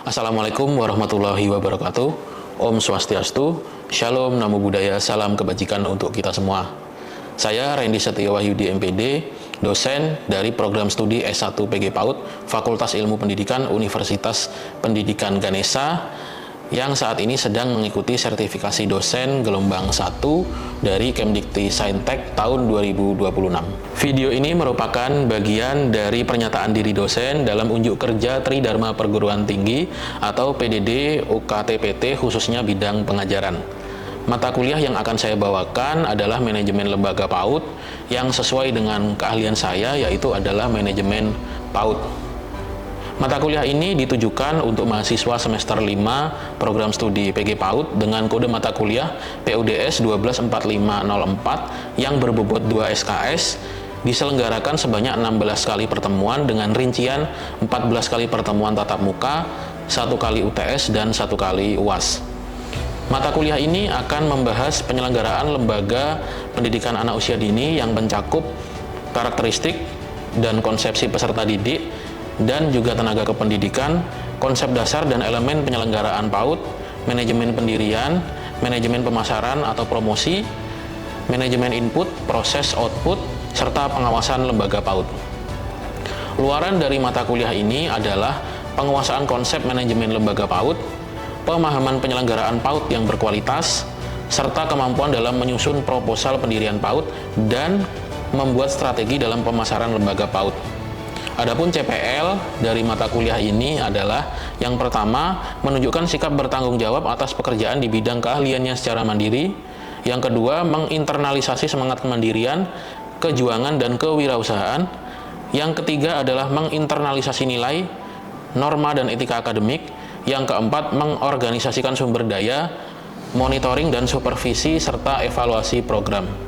Assalamualaikum warahmatullahi wabarakatuh. Om Swastiastu, Shalom, Namo Buddhaya, Salam Kebajikan untuk kita semua. Saya Randy Setio Wahyudi MPD, dosen dari program studi S1 PG PAUD, Fakultas Ilmu Pendidikan Universitas Pendidikan Ganesha, yang saat ini sedang mengikuti sertifikasi dosen gelombang 1 dari Kemdikti Saintek tahun 2026. Video ini merupakan bagian dari pernyataan diri dosen dalam unjuk kerja Tridharma Perguruan Tinggi atau PDD UKTPT khususnya bidang pengajaran. Mata kuliah yang akan saya bawakan adalah manajemen lembaga PAUD yang sesuai dengan keahlian saya, yaitu adalah manajemen PAUD. Mata kuliah ini ditujukan untuk mahasiswa semester 5 program studi PG PAUD dengan kode mata kuliah PUDS 124504 yang berbobot 2 SKS, diselenggarakan sebanyak 16 kali pertemuan dengan rincian 14 kali pertemuan tatap muka, 1 kali UTS, dan 1 kali UAS. Mata kuliah ini akan membahas penyelenggaraan lembaga pendidikan anak usia dini yang mencakup karakteristik dan konsepsi peserta didik, dan juga tenaga kependidikan, konsep dasar dan elemen penyelenggaraan PAUD, manajemen pendirian, manajemen pemasaran atau promosi, manajemen input, proses output, serta pengawasan lembaga PAUD. Luaran dari mata kuliah ini adalah penguasaan konsep manajemen lembaga PAUD, pemahaman penyelenggaraan PAUD yang berkualitas, serta kemampuan dalam menyusun proposal pendirian PAUD dan membuat strategi dalam pemasaran lembaga PAUD. Adapun CPL dari mata kuliah ini adalah yang pertama, menunjukkan sikap bertanggung jawab atas pekerjaan di bidang keahliannya secara mandiri. Yang kedua, menginternalisasi semangat kemandirian, kejuangan, dan kewirausahaan. Yang ketiga adalah menginternalisasi nilai, norma, dan etika akademik. Yang keempat, mengorganisasikan sumber daya, monitoring dan supervisi, serta evaluasi program.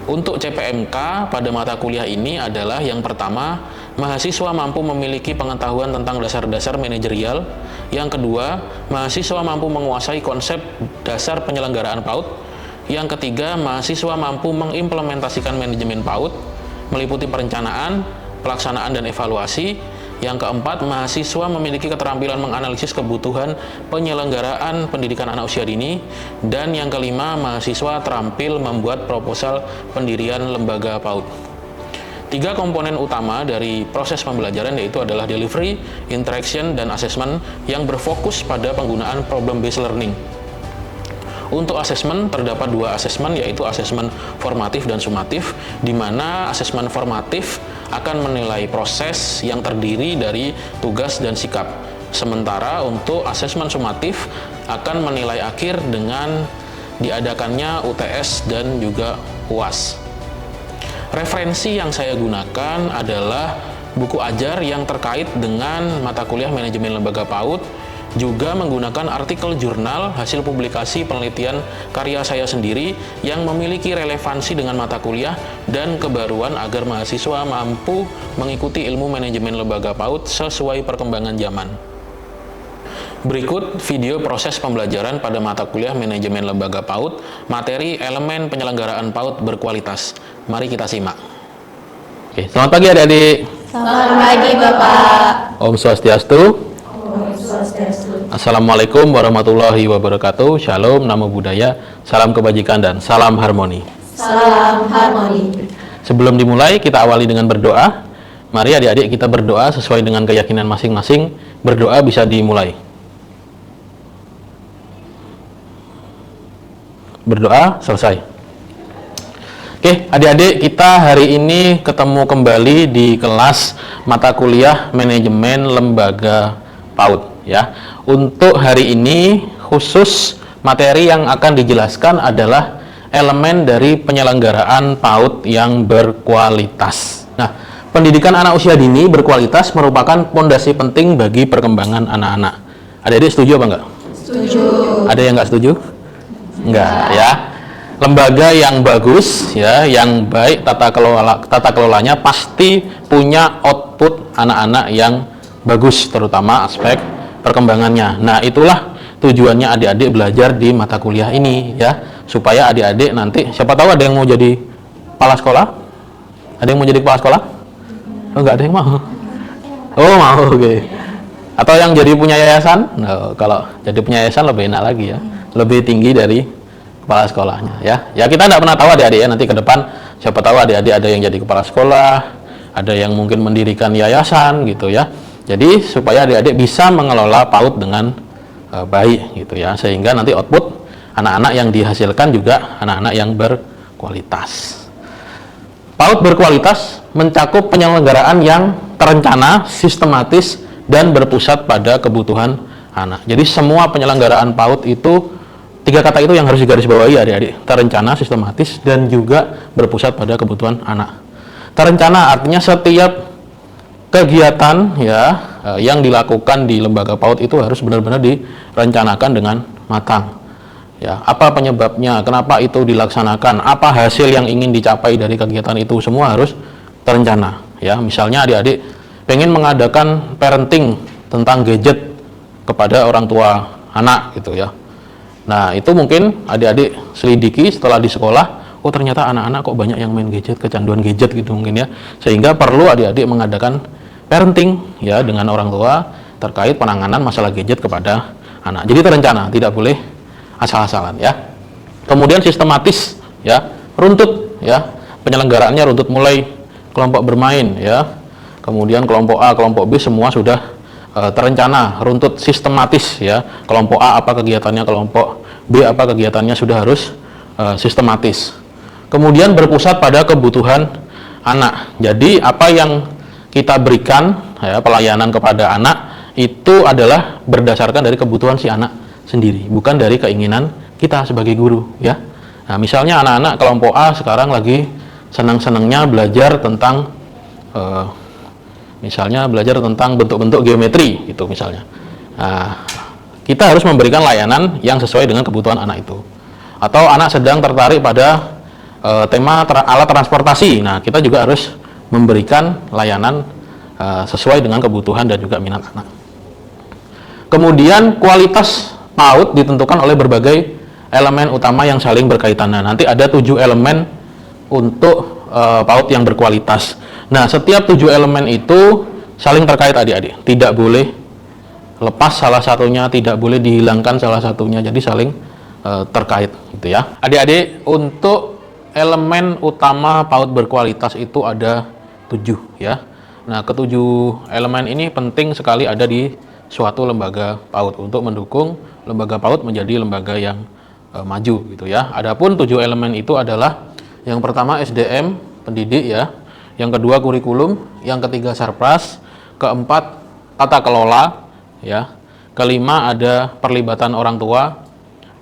Untuk CPMK pada mata kuliah ini adalah yang pertama, mahasiswa mampu memiliki pengetahuan tentang dasar-dasar manajerial. Yang kedua, mahasiswa mampu menguasai konsep dasar penyelenggaraan PAUD. Yang ketiga, mahasiswa mampu mengimplementasikan manajemen PAUD, meliputi perencanaan, pelaksanaan, dan evaluasi. Yang keempat, mahasiswa memiliki keterampilan menganalisis kebutuhan penyelenggaraan pendidikan anak usia dini. Dan yang kelima, mahasiswa terampil membuat proposal pendirian lembaga PAUD. 3 komponen utama dari proses pembelajaran yaitu adalah delivery, interaction, dan assessment yang berfokus pada penggunaan problem-based learning. Untuk asesmen terdapat 2 asesmen, yaitu asesmen formatif dan sumatif, di mana asesmen formatif akan menilai proses yang terdiri dari tugas dan sikap. Sementara untuk asesmen sumatif akan menilai akhir dengan diadakannya UTS dan juga UAS. Referensi yang saya gunakan adalah buku ajar yang terkait dengan mata kuliah manajemen lembaga PAUD, juga menggunakan artikel jurnal, hasil publikasi penelitian karya saya sendiri yang memiliki relevansi dengan mata kuliah dan kebaruan agar mahasiswa mampu mengikuti ilmu manajemen lembaga PAUD sesuai perkembangan zaman. Berikut video proses pembelajaran pada mata kuliah manajemen lembaga PAUD, materi elemen penyelenggaraan PAUD berkualitas. Mari kita simak. Oke, selamat pagi adik-adik. Selamat pagi Bapak. Om Swastiastu. Assalamualaikum warahmatullahi wabarakatuh. Shalom, Namo Buddhaya, salam kebajikan dan salam harmoni. Salam harmoni. Sebelum dimulai, kita awali dengan berdoa. Mari adik-adik kita berdoa sesuai dengan keyakinan masing-masing. Berdoa bisa dimulai. Berdoa selesai. Oke, adik-adik kita hari ini ketemu kembali di kelas mata kuliah manajemen lembaga PAUD ya. Untuk hari ini khusus materi yang akan dijelaskan adalah elemen dari penyelenggaraan PAUD yang berkualitas. Nah, pendidikan anak usia dini berkualitas merupakan fondasi penting bagi perkembangan anak-anak. Adik-adik setuju apa enggak? Setuju. Ada yang enggak setuju? Enggak ya. Lembaga yang bagus ya, yang baik tata kelolanya pasti punya output anak-anak yang bagus, terutama aspek perkembangannya. Nah, itulah tujuannya adik-adik belajar di mata kuliah ini ya, supaya adik-adik nanti, siapa tahu ada yang mau jadi kepala sekolah? Ada yang mau jadi kepala sekolah? Oh, enggak ada yang mau. Oh, mau, oke. Atau yang jadi punya yayasan? Nah, kalau jadi punya yayasan lebih enak lagi ya, lebih tinggi dari kepala sekolahnya ya. Ya kita tidak pernah tahu adik-adik ya, nanti ke depan siapa tahu adik-adik ada yang jadi kepala sekolah, ada yang mungkin mendirikan yayasan gitu ya. Jadi supaya adik-adik bisa mengelola PAUD dengan baik gitu ya, sehingga nanti output anak-anak yang dihasilkan juga anak-anak yang berkualitas. PAUD berkualitas mencakup penyelenggaraan yang terencana, sistematis, dan berpusat pada kebutuhan anak. Jadi semua penyelenggaraan PAUD itu, 3 kata itu yang harus digarisbawahi adik-adik: terencana, sistematis, dan juga berpusat pada kebutuhan anak. Terencana artinya setiap kegiatan ya yang dilakukan di lembaga PAUD itu harus benar-benar direncanakan dengan matang. Ya, apa penyebabnya, kenapa itu dilaksanakan, apa hasil yang ingin dicapai dari kegiatan itu, semua harus terencana. Ya, misalnya adik-adik pengen mengadakan parenting tentang gadget kepada orang tua anak gitu ya. Nah, itu mungkin adik-adik selidiki setelah di sekolah, oh ternyata anak-anak kok banyak yang main gadget, kecanduan gadget gitu mungkin ya. Sehingga perlu adik-adik mengadakan parenting ya dengan orang tua terkait penanganan masalah gadget kepada anak. Jadi terencana, tidak boleh asal-asalan ya. Kemudian sistematis ya, runtut ya, penyelenggaraannya runtut, mulai kelompok bermain ya, kemudian kelompok A, kelompok B semua sudah terencana, runtut, sistematis ya. Kelompok A apa kegiatannya, kelompok B apa kegiatannya, sudah harus sistematis. Kemudian berpusat pada kebutuhan anak. Jadi apa yang kita berikan ya, pelayanan kepada anak itu adalah berdasarkan dari kebutuhan si anak sendiri, bukan dari keinginan kita sebagai guru ya. Nah, misalnya anak-anak kelompok A sekarang lagi senang-senangnya belajar tentang misalnya belajar tentang bentuk-bentuk geometri gitu misalnya. Nah, kita harus memberikan layanan yang sesuai dengan kebutuhan anak itu. Atau anak sedang tertarik pada tema alat transportasi. Nah, kita juga harus memberikan layanan sesuai dengan kebutuhan dan juga minat anak. Kemudian kualitas PAUD ditentukan oleh berbagai elemen utama yang saling berkaitan. Nah, nanti ada 7 elemen untuk PAUD yang berkualitas. Nah, setiap 7 elemen itu saling terkait adik-adik. Tidak boleh lepas salah satunya, tidak boleh dihilangkan salah satunya. Jadi saling terkait gitu ya. Adik-adik, untuk elemen utama PAUD berkualitas itu ada 7 ya. Nah, ketujuh elemen ini penting sekali ada di suatu lembaga PAUD untuk mendukung lembaga PAUD menjadi lembaga yang maju gitu ya. Adapun 7 elemen itu adalah yang pertama SDM pendidik ya, yang kedua kurikulum, yang ketiga sarpras, keempat tata kelola ya, kelima ada perlibatan orang tua,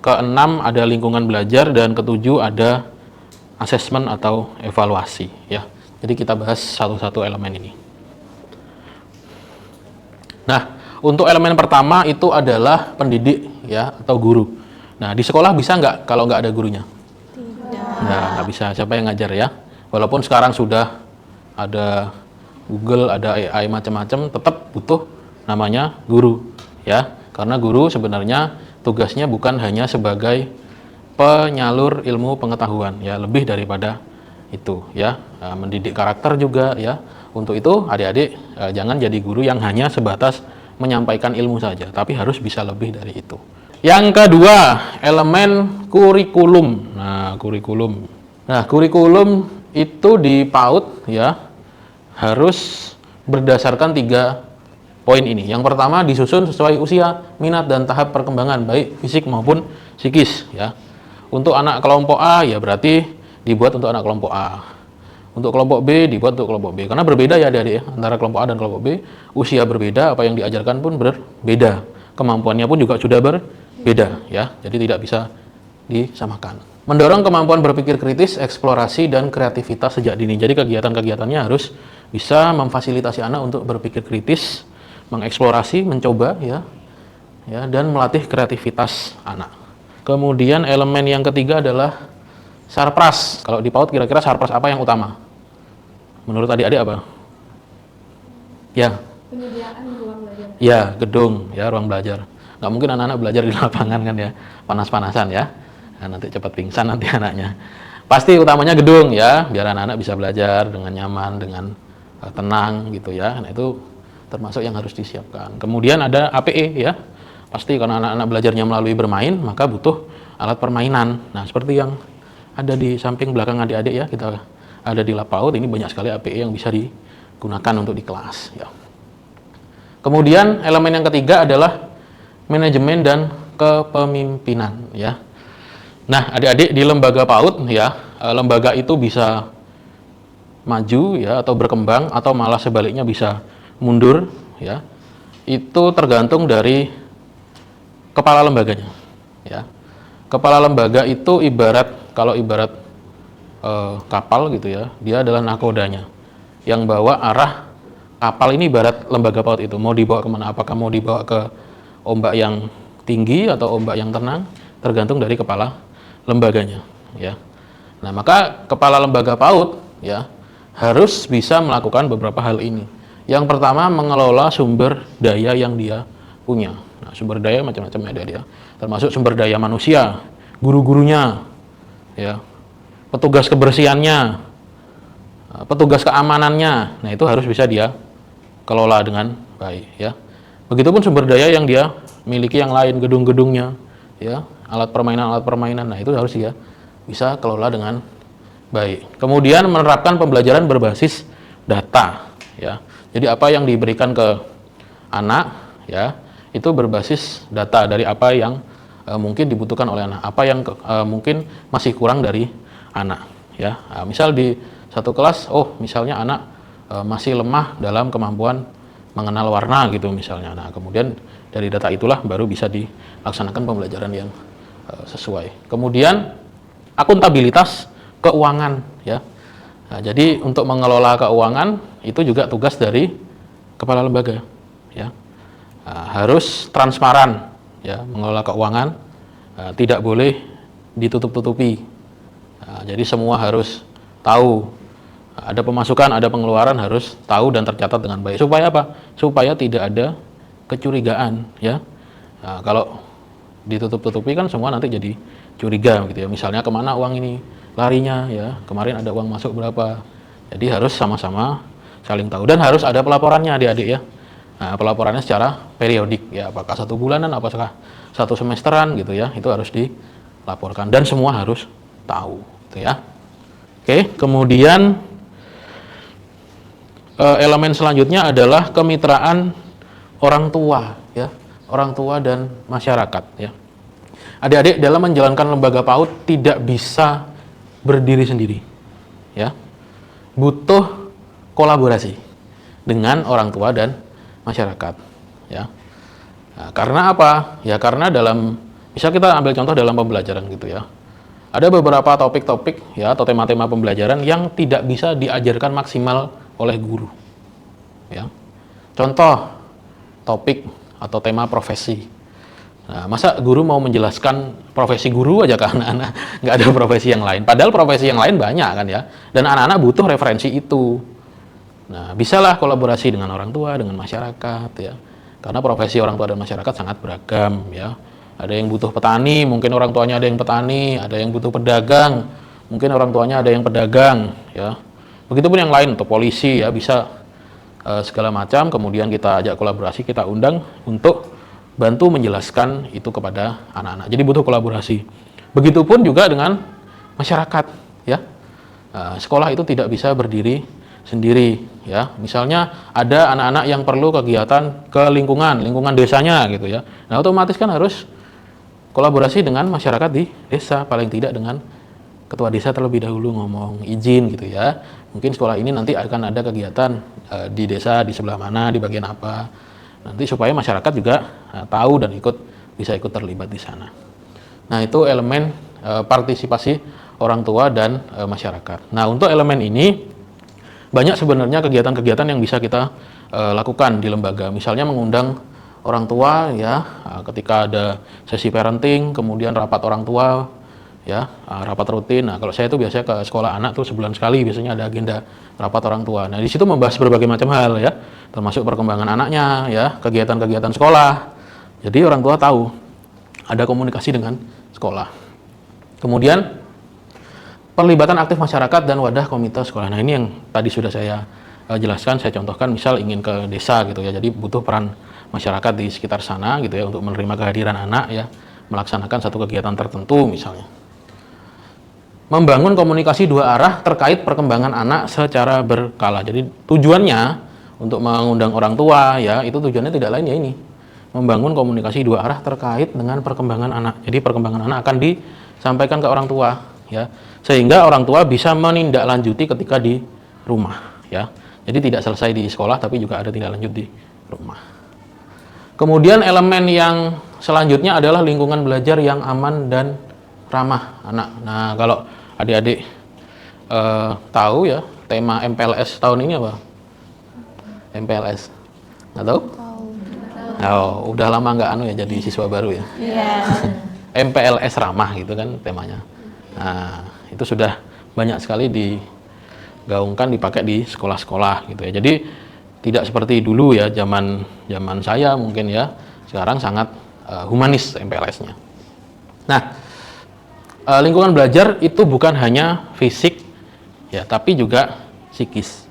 keenam ada lingkungan belajar, dan ketujuh ada asesmen atau evaluasi ya. Jadi kita bahas satu-satu elemen ini. Nah, untuk elemen pertama itu adalah pendidik ya atau guru. Nah, di sekolah bisa nggak kalau nggak ada gurunya? Tidak. Nah, nggak bisa. Siapa yang ngajar ya? Walaupun sekarang sudah ada Google, ada AI macam-macam, tetap butuh namanya guru ya. Karena guru sebenarnya tugasnya bukan hanya sebagai penyalur ilmu pengetahuan ya, lebih daripada itu ya. Mendidik karakter juga ya. Untuk itu adik-adik jangan jadi guru yang hanya sebatas menyampaikan ilmu saja, tapi harus bisa lebih dari itu. Yang kedua, elemen kurikulum. Nah, kurikulum itu di PAUD ya harus berdasarkan 3 poin ini. Yang pertama, disusun sesuai usia, minat, dan tahap perkembangan baik fisik maupun psikis ya. Untuk anak kelompok A ya berarti dibuat untuk anak kelompok A. Untuk kelompok B dibuat untuk kelompok B, karena berbeda ya adik-adik ya, antara kelompok A dan kelompok B, usia berbeda, apa yang diajarkan pun berbeda, kemampuannya pun juga sudah berbeda ya, jadi tidak bisa disamakan. Mendorong kemampuan berpikir kritis, eksplorasi, dan kreativitas sejak dini. Jadi kegiatan-kegiatannya harus bisa memfasilitasi anak untuk berpikir kritis, mengeksplorasi, mencoba ya, dan melatih kreativitas anak. Kemudian elemen yang ketiga adalah sarpras. Kalau di PAUD kira-kira sarpras apa yang utama? Menurut adik-adik apa? Ya. Penyediaan ruang belajar. Ya, gedung, ya ruang belajar. Nggak mungkin anak-anak belajar di lapangan kan ya, panas-panasan ya. Nah, nanti cepat pingsan nanti anaknya. Pasti utamanya gedung ya, biar anak-anak bisa belajar dengan nyaman, dengan tenang gitu ya. Nah, itu termasuk yang harus disiapkan. Kemudian ada APE ya, pasti karena anak-anak belajarnya melalui bermain, maka butuh alat permainan. Nah, seperti yang ada di samping belakang adik-adik ya, kita ada di lab PAUD, ini banyak sekali APE yang bisa digunakan untuk di kelas ya. Kemudian elemen yang ketiga adalah manajemen dan kepemimpinan ya. Nah, adik-adik di lembaga PAUD ya, lembaga itu bisa maju ya atau berkembang atau malah sebaliknya bisa mundur ya. Itu tergantung dari kepala lembaganya ya. Kepala lembaga itu kalau ibarat kapal gitu ya, dia adalah nakodanya yang bawa arah kapal ini. Ibarat lembaga PAUD itu mau dibawa kemana, apakah mau dibawa ke ombak yang tinggi atau ombak yang tenang, tergantung dari kepala lembaganya ya. Nah, maka kepala lembaga PAUD ya harus bisa melakukan beberapa hal ini. Yang pertama, mengelola sumber daya yang dia punya. Nah, sumber daya macam-macam ada dia, termasuk sumber daya manusia, guru-gurunya ya, petugas kebersihannya, petugas keamanannya. Nah, itu harus bisa dia kelola dengan baik ya. Begitupun sumber daya yang dia miliki yang lain, gedung-gedungnya ya, alat permainan. Nah, itu harus dia bisa kelola dengan baik. Kemudian menerapkan pembelajaran berbasis data ya. Jadi apa yang diberikan ke anak ya, itu berbasis data dari apa yang mungkin dibutuhkan oleh anak, apa yang mungkin masih kurang dari anak ya. Nah, misal di satu kelas, misalnya anak masih lemah dalam kemampuan mengenal warna gitu misalnya. Nah, kemudian dari data itulah baru bisa dilaksanakan pembelajaran yang sesuai. Kemudian akuntabilitas keuangan ya. Nah, jadi untuk mengelola keuangan itu juga tugas dari kepala lembaga ya. Nah, harus transparan ya, mengelola keuangan tidak boleh ditutup-tutupi. Nah, jadi semua harus tahu, ada pemasukan, ada pengeluaran, harus tahu dan tercatat dengan baik. Supaya apa? Supaya tidak ada kecurigaan ya. Nah, kalau ditutup-tutupi kan semua nanti jadi curiga gitu ya. Misalnya kemana uang ini larinya ya, kemarin ada uang masuk berapa. Jadi harus sama-sama saling tahu dan harus ada pelaporannya adik-adik ya. Nah, pelaporannya secara periodik ya, apakah 1 bulanan, apakah 1 semesteran gitu ya, itu harus dilaporkan dan semua harus tahu gitu ya. Oke, kemudian elemen selanjutnya adalah kemitraan orang tua ya, orang tua dan masyarakat ya. Adik-adik dalam menjalankan lembaga PAUD tidak bisa berdiri sendiri ya, butuh kolaborasi dengan orang tua dan masyarakat ya. Nah, karena apa ya, karena bisa kita ambil contoh dalam pembelajaran gitu ya, ada beberapa topik-topik ya atau tema-tema pembelajaran yang tidak bisa diajarkan maksimal oleh guru ya. Contoh topik atau tema profesi. Nah, masa guru mau menjelaskan profesi guru aja ke anak-anak, nggak ada profesi yang lain. Padahal profesi yang lain banyak kan ya. Dan anak-anak butuh referensi itu. Nah, bisalah kolaborasi dengan orang tua, dengan masyarakat ya. Karena profesi orang tua dan masyarakat sangat beragam ya. Ada yang butuh petani, mungkin orang tuanya ada yang petani. Ada yang butuh pedagang, mungkin orang tuanya ada yang pedagang ya. Begitupun yang lain, untuk polisi ya, bisa segala macam. Kemudian kita ajak kolaborasi, kita undang untuk bantu menjelaskan itu kepada anak-anak. Jadi butuh kolaborasi. Begitupun juga dengan masyarakat ya. Sekolah itu tidak bisa berdiri sendiri ya. Misalnya ada anak-anak yang perlu kegiatan ke lingkungan desanya gitu ya. Nah, otomatis kan harus kolaborasi dengan masyarakat di desa, paling tidak dengan ketua desa terlebih dahulu ngomong izin gitu ya. Mungkin sekolah ini nanti akan ada kegiatan di desa di sebelah mana, di bagian apa. Nanti supaya masyarakat juga tahu dan bisa ikut terlibat di sana. Nah, itu elemen partisipasi orang tua dan masyarakat. Nah, untuk elemen ini banyak sebenarnya kegiatan-kegiatan yang bisa kita lakukan di lembaga. Misalnya mengundang orang tua ya, ketika ada sesi parenting, kemudian rapat orang tua ya, rapat rutin. Nah, kalau saya itu biasanya ke sekolah anak tuh sebulan sekali biasanya ada agenda rapat orang tua. Nah, di situ membahas berbagai macam hal ya, termasuk perkembangan anaknya ya, kegiatan-kegiatan sekolah. Jadi orang tua tahu ada komunikasi dengan sekolah. Kemudian perlibatan aktif masyarakat dan wadah komite sekolah. Nah, ini yang tadi sudah saya jelaskan, saya contohkan, misal ingin ke desa gitu ya, jadi butuh peran masyarakat di sekitar sana gitu ya untuk menerima kehadiran anak ya, melaksanakan satu kegiatan tertentu misalnya. Membangun komunikasi dua arah terkait perkembangan anak secara berkala. Jadi tujuannya untuk mengundang orang tua ya, itu tujuannya tidak lain ya ini, membangun komunikasi dua arah terkait dengan perkembangan anak. Jadi perkembangan anak akan disampaikan ke orang tua ya, sehingga orang tua bisa menindaklanjuti ketika di rumah ya. Jadi tidak selesai di sekolah tapi juga ada tindak lanjut di rumah. Kemudian elemen yang selanjutnya adalah lingkungan belajar yang aman dan ramah anak. Nah, kalau adik-adik tahu ya, tema MPLS tahun ini apa? MPLS? Nggak tahu? Oh, udah lama nggak ya jadi siswa baru ya? Iya. MPLS ramah gitu kan temanya. Nah, itu sudah banyak sekali digaungkan, dipakai di sekolah-sekolah gitu ya. Jadi tidak seperti dulu ya, zaman saya mungkin ya. Sekarang sangat humanis MPLS-nya. Nah, lingkungan belajar itu bukan hanya fisik ya, tapi juga psikis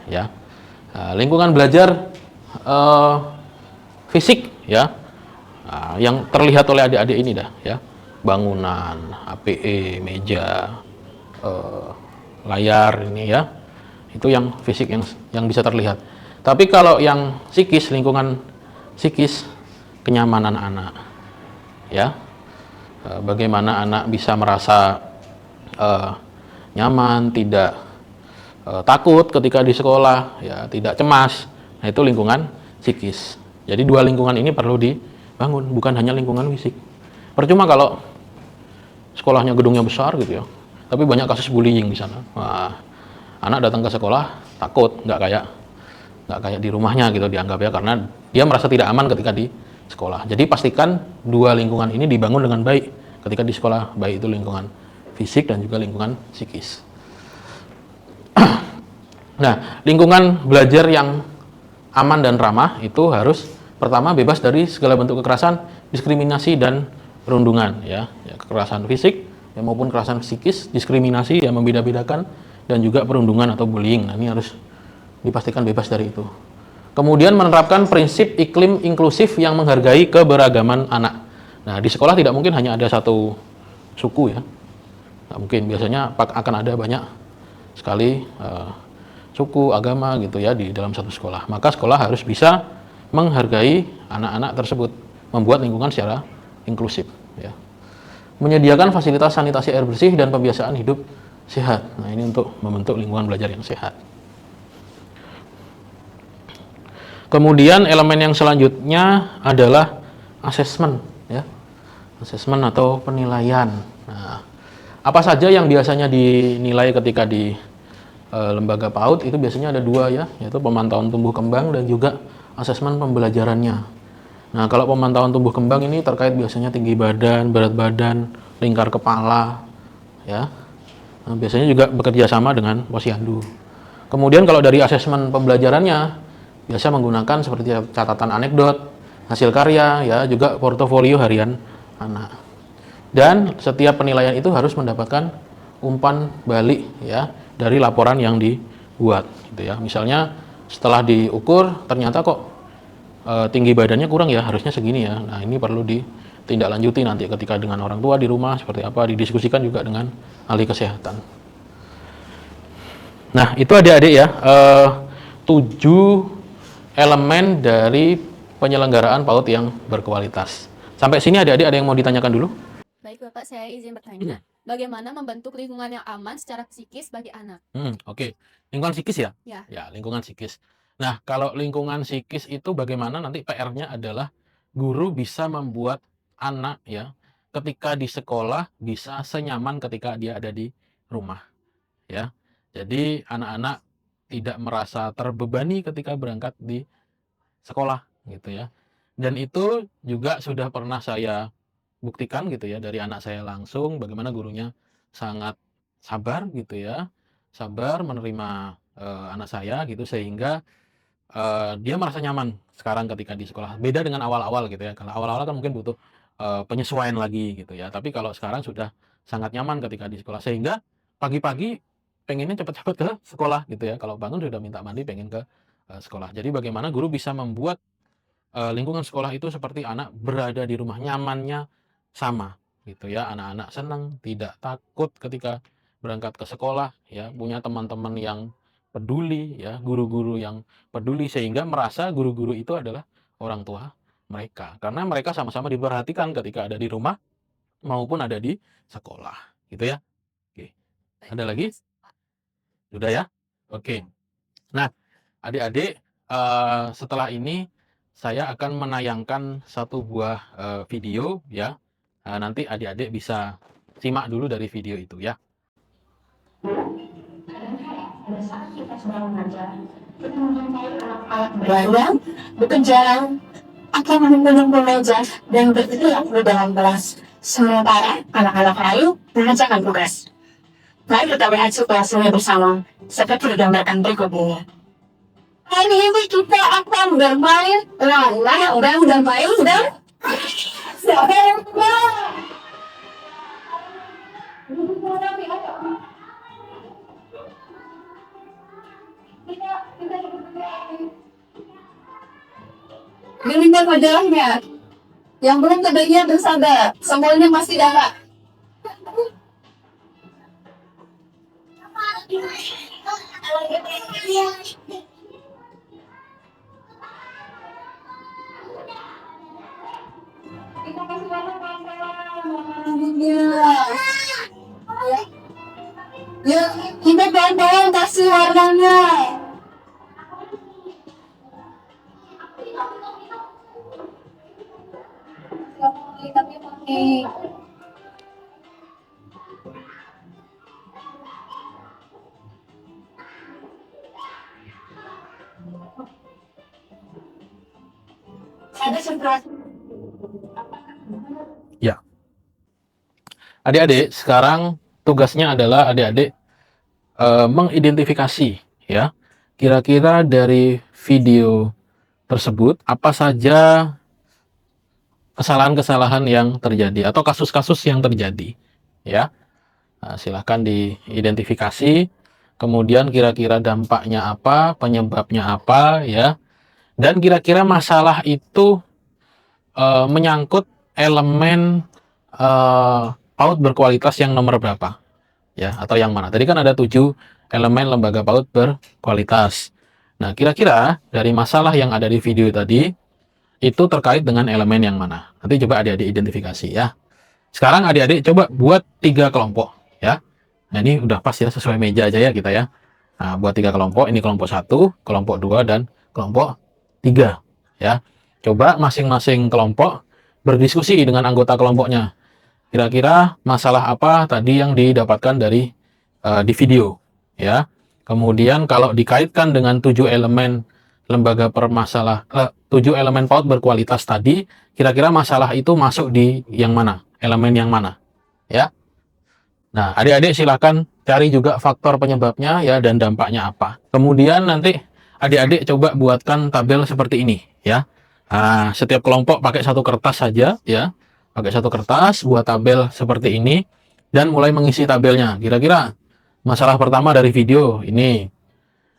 ya. Lingkungan belajar fisik ya, yang terlihat oleh adik-adik ini dah ya, bangunan, APE, meja, layar ini ya, itu yang fisik yang bisa terlihat. Tapi kalau yang psikis, lingkungan psikis, kenyamanan anak ya, bagaimana anak bisa merasa nyaman, tidak takut ketika di sekolah, ya, tidak cemas. Nah, itu lingkungan psikis. Jadi dua lingkungan ini perlu dibangun, bukan hanya lingkungan fisik. Percuma kalau sekolahnya gedungnya besar gitu ya, tapi banyak kasus bullying di sana. Wah, anak datang ke sekolah takut, nggak kayak di rumahnya gitu dianggap ya, karena dia merasa tidak aman ketika di sekolah. Jadi pastikan dua lingkungan ini dibangun dengan baik ketika di sekolah, baik itu lingkungan fisik dan juga lingkungan psikis. Nah, lingkungan belajar yang aman dan ramah itu harus pertama bebas dari segala bentuk kekerasan, diskriminasi dan perundungan ya, kekerasan fisik ya, maupun kekerasan psikis, diskriminasi yang membeda-bedakan, dan juga perundungan atau bullying. Nah, ini harus dipastikan bebas dari itu. Kemudian menerapkan prinsip iklim inklusif yang menghargai keberagaman anak. Nah, di sekolah tidak mungkin hanya ada satu suku ya, nggak mungkin. Biasanya akan ada banyak sekali suku, agama gitu ya di dalam satu sekolah. Maka sekolah harus bisa menghargai anak-anak tersebut, membuat lingkungan secara inklusif ya. Menyediakan fasilitas sanitasi air bersih dan pembiasaan hidup sehat. Nah, ini untuk membentuk lingkungan belajar yang sehat. Kemudian elemen yang selanjutnya adalah asesmen ya. Asesmen atau penilaian. Nah, apa saja yang biasanya dinilai ketika di lembaga PAUD itu biasanya ada dua ya, yaitu pemantauan tumbuh kembang dan juga asesmen pembelajarannya. Nah, kalau pemantauan tumbuh kembang ini terkait biasanya tinggi badan, berat badan, lingkar kepala ya. Nah, biasanya juga bekerja sama dengan posyandu. Kemudian kalau dari asesmen pembelajarannya biasa menggunakan seperti catatan anekdot, hasil karya ya, juga portofolio harian anak. Dan setiap penilaian itu harus mendapatkan umpan balik ya dari laporan yang dibuat gitu ya. Misalnya setelah diukur ternyata kok tinggi badannya kurang ya, harusnya segini ya. Nah, ini perlu ditindaklanjuti nanti ketika dengan orang tua di rumah seperti apa, didiskusikan juga dengan ahli kesehatan. Nah, itu adik-adik ya, 7 elemen dari penyelenggaraan PAUD yang berkualitas. Sampai sini adik-adik ada yang mau ditanyakan dulu? Baik Bapak, saya izin bertanya. Bagaimana membentuk lingkungan yang aman secara psikis bagi anak? Oke. Lingkungan psikis ya? Ya. Ya, lingkungan psikis. Nah, kalau lingkungan psikis itu bagaimana nanti PR-nya adalah guru bisa membuat anak ya, ketika di sekolah bisa senyaman ketika dia ada di rumah ya. Jadi anak-anak tidak merasa terbebani ketika berangkat di sekolah gitu ya. Dan itu juga sudah pernah saya buktikan gitu ya dari anak saya langsung, bagaimana gurunya sangat sabar gitu ya. Sabar menerima anak saya gitu, sehingga dia merasa nyaman sekarang ketika di sekolah. Beda dengan awal-awal gitu ya. Kalau awal-awal kan mungkin butuh penyesuaian lagi gitu ya. Tapi kalau sekarang sudah sangat nyaman ketika di sekolah, sehingga pagi-pagi pengennya cepat-cepat ke sekolah gitu ya. Kalau bangun sudah minta mandi pengen ke sekolah. Jadi bagaimana guru bisa membuat lingkungan sekolah itu seperti anak berada di rumah, nyamannya sama gitu ya. Anak-anak senang, tidak takut ketika berangkat ke sekolah ya, punya teman-teman yang peduli ya, guru-guru yang peduli sehingga merasa guru-guru itu adalah orang tua mereka. Karena mereka sama-sama diperhatikan ketika ada di rumah maupun ada di sekolah gitu ya. Oke. Baik, Ada lagi? Sudah ya? Oke. Nah, adik-adik, setelah ini saya akan menayangkan satu buah video ya. Nanti adik-adik bisa simak dulu dari video itu ya. Pada saat kita sedang mengajar, kita menjumpai anak-anak berladang, berkejaran, akan menunggu meja dan berteriak di dalam kelas. Sementara anak-anak lain mengerjakan tugas. Mari kita lihat situasinya bersama, seperti digambarkan berikut ini. Hari ini kita akan bermain lala, udah main, udah. Siapa yang Demikian pelajarannya. Yang belum kebagian bersabar, semuanya masih galak. Ya, kita pelan-pelan kasih warnanya. Ada sesuatu. Ya. Adik-adik, sekarang tugasnya adalah adik-adik mengidentifikasi ya. Kira-kira dari video tersebut apa saja kesalahan-kesalahan yang terjadi atau kasus-kasus yang terjadi ya. Nah, silahkan diidentifikasi, kemudian kira-kira dampaknya apa, penyebabnya apa ya, dan kira-kira masalah itu menyangkut elemen PAUD berkualitas yang nomor berapa ya, atau yang mana. Tadi kan ada 7 elemen lembaga PAUD berkualitas. Nah, kira-kira dari masalah yang ada di video tadi itu terkait dengan elemen yang mana? Nanti coba adik-adik identifikasi ya. Sekarang adik-adik coba buat 3 kelompok ya. Nah, ini udah pas ya, sesuai meja aja ya kita ya. Nah, buat 3 kelompok, ini kelompok 1, kelompok 2, dan kelompok 3 ya. Coba masing-masing kelompok berdiskusi dengan anggota kelompoknya. Kira-kira masalah apa tadi yang didapatkan dari di video ya. Kemudian kalau dikaitkan dengan 7 elemen lembaga 7 elemen PAUD berkualitas tadi, kira-kira masalah itu masuk di yang mana? Elemen yang mana? Ya. Nah, adik-adik silakan cari juga faktor penyebabnya ya dan dampaknya apa. Kemudian nanti adik-adik coba buatkan tabel seperti ini ya. Nah, setiap kelompok pakai satu kertas saja ya. Pakai satu kertas, buat tabel seperti ini dan mulai mengisi tabelnya. Kira-kira masalah pertama dari video ini,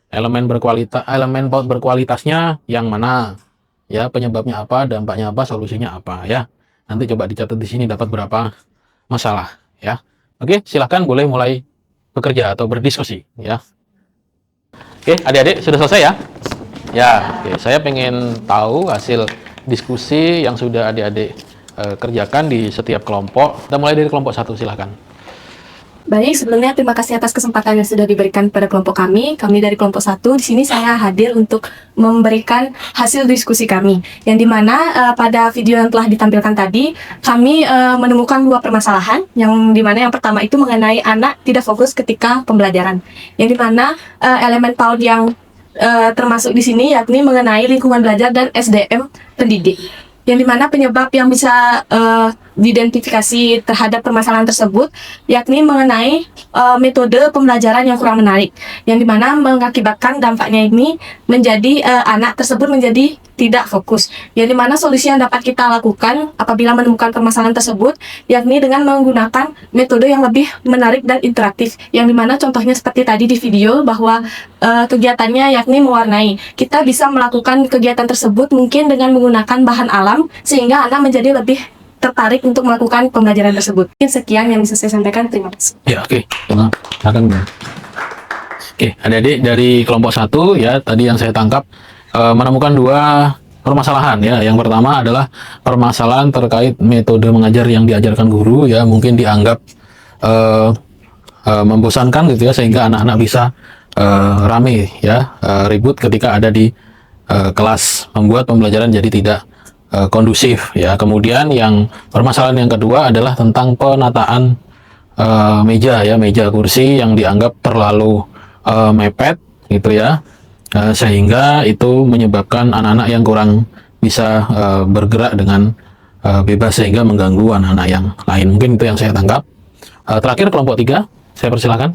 elemen PAUD berkualitasnya yang mana? Ya, penyebabnya apa, dampaknya apa, solusinya apa ya. Nanti coba dicatat di sini dapat berapa masalah ya. Oke, silahkan boleh mulai bekerja atau berdiskusi ya. Oke, adik-adik sudah selesai ya? Ya, oke. Saya pengen tahu hasil diskusi yang sudah adik-adik kerjakan di setiap kelompok. Kita mulai dari kelompok 1, silahkan. Baik, sebelumnya terima kasih atas kesempatan yang sudah diberikan pada kelompok kami. Kami dari kelompok 1, di sini saya hadir untuk memberikan hasil diskusi kami. Yang dimana pada video yang telah ditampilkan tadi, kami menemukan 2 permasalahan. Yang dimana yang pertama itu mengenai anak tidak fokus ketika pembelajaran. Yang dimana elemen PAUD yang termasuk di sini yakni mengenai lingkungan belajar dan SDM pendidik. Yang dimana penyebab yang bisa identifikasi terhadap permasalahan tersebut, yakni mengenai metode pembelajaran yang kurang menarik, yang dimana mengakibatkan dampaknya ini menjadi anak tersebut menjadi tidak fokus, yang dimana solusi yang dapat kita lakukan apabila menemukan permasalahan tersebut, yakni dengan menggunakan metode yang lebih menarik dan interaktif, yang dimana contohnya seperti tadi di video bahwa kegiatannya yakni mewarnai. Kita bisa melakukan kegiatan tersebut mungkin dengan menggunakan bahan alam sehingga anak menjadi lebih tertarik untuk melakukan pembelajaran tersebut. Mungkin sekian yang bisa saya sampaikan. Terima kasih. Ya, oke. Oke, adik-adik dari kelompok 1 ya, tadi yang saya tangkap menemukan 2 permasalahan ya. Yang pertama adalah permasalahan terkait metode mengajar yang diajarkan guru ya, mungkin dianggap membosankan gitu ya, sehingga anak-anak bisa rame ya, ribut ketika ada di kelas, membuat pembelajaran jadi tidak kondusif ya. Kemudian yang permasalahan yang kedua adalah tentang penataan meja ya, meja kursi yang dianggap terlalu mepet gitu ya, sehingga itu menyebabkan anak-anak yang kurang bisa bergerak dengan bebas sehingga mengganggu anak-anak yang lain. Mungkin itu yang saya tangkap. Terakhir kelompok 3, saya persilakan.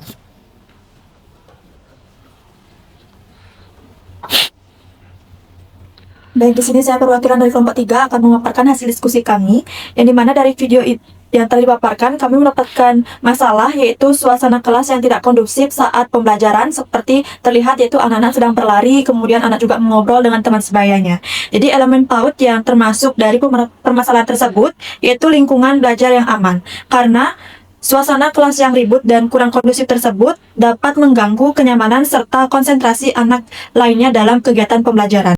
Baik, di sini saya perwakilan dari kelompok 3 akan memaparkan hasil diskusi kami, yang dimana dari video yang telah dipaparkan, kami mendapatkan masalah yaitu suasana kelas yang tidak kondusif saat pembelajaran, seperti terlihat yaitu anak-anak sedang berlari, kemudian anak juga mengobrol dengan teman sebayanya. Jadi elemen PAUD yang termasuk dari permasalahan tersebut yaitu lingkungan belajar yang aman, karena suasana kelas yang ribut dan kurang kondusif tersebut dapat mengganggu kenyamanan serta konsentrasi anak lainnya dalam kegiatan pembelajaran.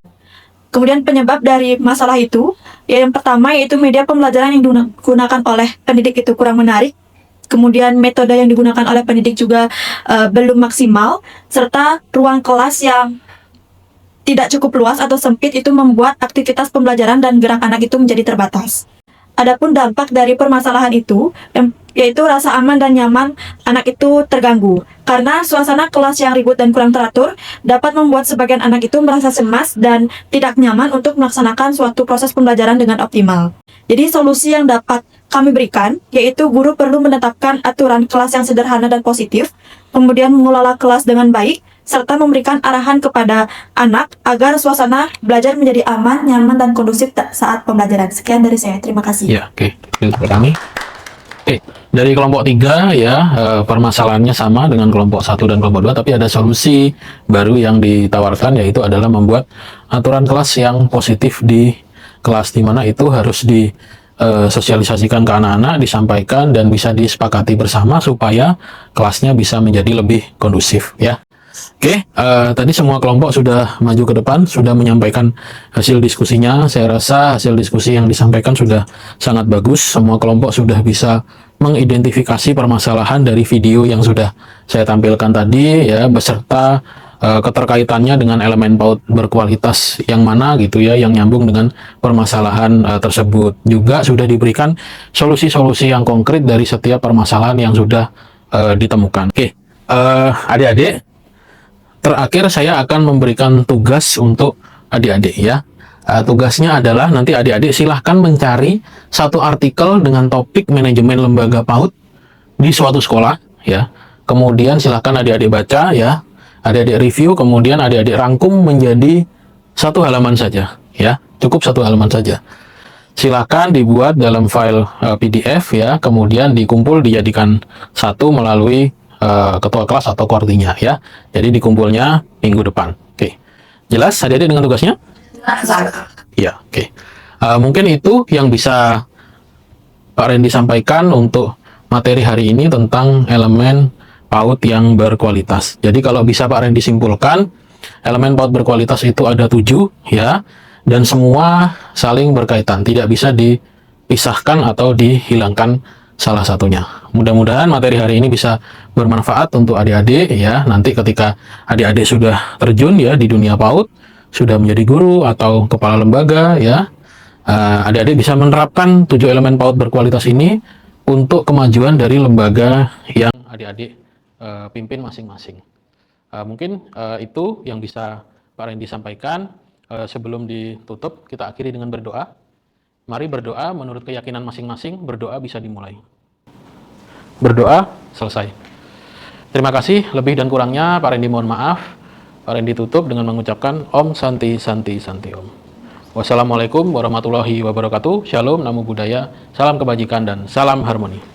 Kemudian penyebab dari masalah itu, yang pertama yaitu media pembelajaran yang digunakan oleh pendidik itu kurang menarik. Kemudian metode yang digunakan oleh pendidik juga belum maksimal, serta ruang kelas yang tidak cukup luas atau sempit itu membuat aktivitas pembelajaran dan gerak anak itu menjadi terbatas. Adapun dampak dari permasalahan itu, yaitu rasa aman dan nyaman anak itu terganggu. Karena suasana kelas yang ribut dan kurang teratur dapat membuat sebagian anak itu merasa cemas dan tidak nyaman untuk melaksanakan suatu proses pembelajaran dengan optimal. Jadi solusi yang dapat kami berikan, yaitu guru perlu menetapkan aturan kelas yang sederhana dan positif, kemudian mengelola kelas dengan baik, serta memberikan arahan kepada anak agar suasana belajar menjadi aman, nyaman, dan kondusif saat pembelajaran. Sekian dari saya, terima kasih. Ya, oke. Kami. Oke, dari kelompok 3 ya, permasalahannya sama dengan kelompok 1 dan kelompok 2, tapi ada solusi baru yang ditawarkan, yaitu adalah membuat aturan kelas yang positif di kelas, di mana itu harus disosialisasikan ke anak-anak, disampaikan dan bisa disepakati bersama supaya kelasnya bisa menjadi lebih kondusif ya. Oke, tadi semua kelompok sudah maju ke depan, sudah menyampaikan hasil diskusinya. Saya rasa hasil diskusi yang disampaikan sudah sangat bagus. Semua kelompok sudah bisa mengidentifikasi permasalahan dari video yang sudah saya tampilkan tadi, ya, beserta keterkaitannya dengan elemen PAUD berkualitas yang mana gitu ya, yang nyambung dengan permasalahan tersebut. Juga sudah diberikan solusi-solusi yang konkret dari setiap permasalahan yang sudah ditemukan. Oke, adik-adik, terakhir saya akan memberikan tugas untuk adik-adik ya. Tugasnya adalah nanti adik-adik silahkan mencari satu artikel dengan topik manajemen lembaga PAUD di suatu sekolah ya. Kemudian silahkan adik-adik baca ya, adik-adik review, kemudian adik-adik rangkum menjadi 1 halaman saja ya. Cukup 1 halaman saja. Silahkan dibuat dalam file PDF ya, kemudian dikumpul dijadikan satu melalui ketua kelas atau koordinya ya. Jadi dikumpulnya minggu depan. Oke. Jelas adik-adik dengan tugasnya? Ya, oke. Mungkin itu yang bisa Pak Randy sampaikan untuk materi hari ini tentang elemen PAUD yang berkualitas. Jadi kalau bisa Pak Randy simpulkan, elemen PAUD berkualitas itu ada 7 ya, dan semua saling berkaitan, tidak bisa dipisahkan atau dihilangkan salah satunya. Mudah-mudahan materi hari ini bisa bermanfaat untuk adik-adik ya. Nanti ketika adik-adik sudah terjun ya di dunia PAUD, sudah menjadi guru atau kepala lembaga ya, adik-adik bisa menerapkan 7 elemen PAUD berkualitas ini untuk kemajuan dari lembaga yang adik-adik pimpin masing-masing. Mungkin itu yang bisa Pak Randy sampaikan. Sebelum ditutup, kita akhiri dengan berdoa. Mari berdoa menurut keyakinan masing-masing, berdoa bisa dimulai. Berdoa, selesai. Terima kasih, lebih dan kurangnya Pak Randy mohon maaf. Pak Randy tutup dengan mengucapkan Om Santi Santi Santi Om. Wassalamualaikum warahmatullahi wabarakatuh. Shalom, namo buddhaya, salam kebajikan dan salam harmoni.